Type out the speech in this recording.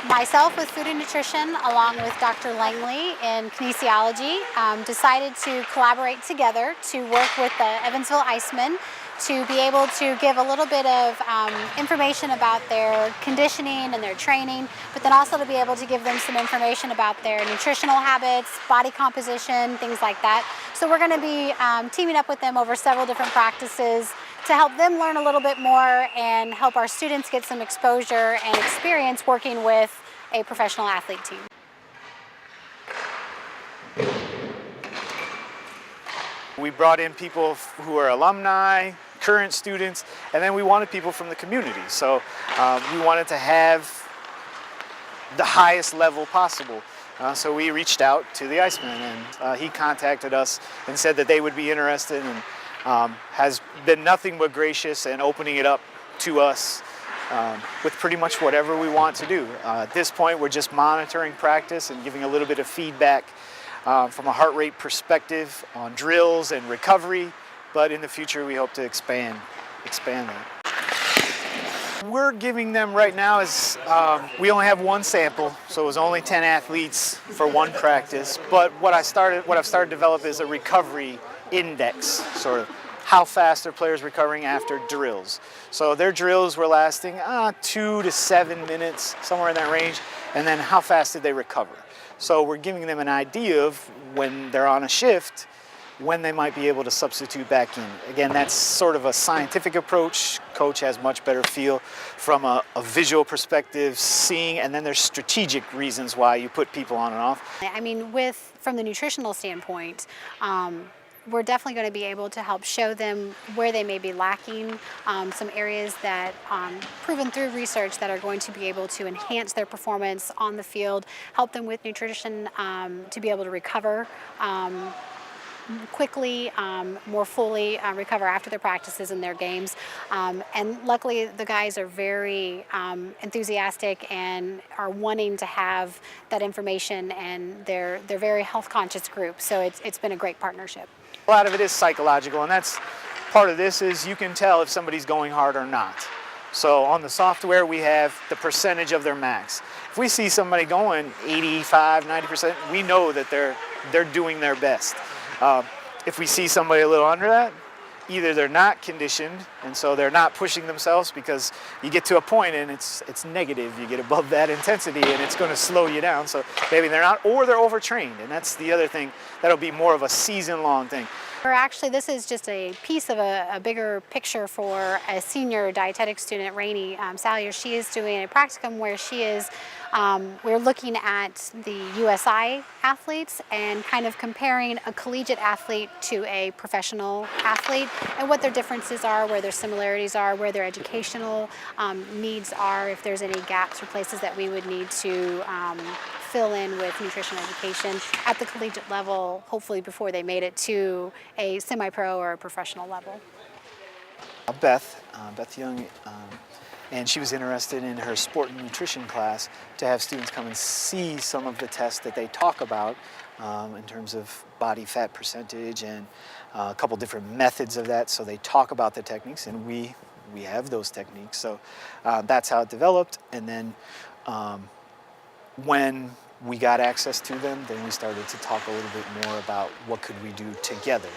Myself with food and nutrition, along with Dr. Langley in kinesiology, decided to collaborate together to work with the Evansville Icemen to be able to give a little bit of information about their conditioning and their training, but then also to be able to give them some information about their nutritional habits, body composition, things like that. So we're going to be teaming up with them over several different practices to help them learn a little bit more and help our students get some exposure and experience working with a professional athlete team. We brought in people who are alumni, current students, and then we wanted people from the community. So we wanted to have the highest level possible. So we reached out to the Iceman, and he contacted us and said that they would be interested, and has been nothing but gracious and opening it up to us with pretty much whatever we want to do. At this point, we're just monitoring practice and giving a little bit of feedback from a heart rate perspective on drills and recovery, but in the future we hope to expand that. We're giving them right now is, we only have one sample, so it was only 10 athletes for one practice, but what I've started to develop is a recovery index, sort of how fast are players recovering after drills. So their drills were lasting 2 to 7 minutes, somewhere in that range, and then how fast did they recover. So we're giving them an idea of when they're on a shift, when they might be able to substitute back in. Again, that's sort of a scientific approach. Coach has much better feel from a visual perspective, seeing, and then there's strategic reasons why you put people on and off. I mean, from the nutritional standpoint, we're definitely going to be able to help show them where they may be lacking, some areas that proven through research that are going to be able to enhance their performance on the field, help them with nutrition to be able to recover quickly, more fully recover after their practices and their games. And luckily the guys are very enthusiastic and are wanting to have that information, and they're very health conscious group, so it's been a great partnership. A lot of it is psychological, and that's part of this is you can tell if somebody's going hard or not. So on the software we have the percentage of their max. If we see somebody going 85, 90%, we know that they're doing their best. If we see somebody a little under that, either they're not conditioned, and so they're not pushing themselves, because you get to a point and it's negative. You get above that intensity and it's going to slow you down. So maybe they're not, or they're overtrained, and that's the other thing. That'll be more of a season-long thing. Actually, this is just a piece of a bigger picture for a senior dietetic student, Rainey Salyer. She is doing a practicum where she is, we're looking at the USI athletes and kind of comparing a collegiate athlete to a professional athlete and what their differences are, where their similarities are, where their educational needs are, if there's any gaps or places that we would need to fill in with nutrition education at the collegiate level, hopefully before they made it to a semi-pro or a professional level. Beth Young, and she was interested in her sport and nutrition class to have students come and see some of the tests that they talk about in terms of body fat percentage and a couple different methods of that. So they talk about the techniques, and we have those techniques. So that's how it developed. And then when we got access to them, then we started to talk a little bit more about what could we do together.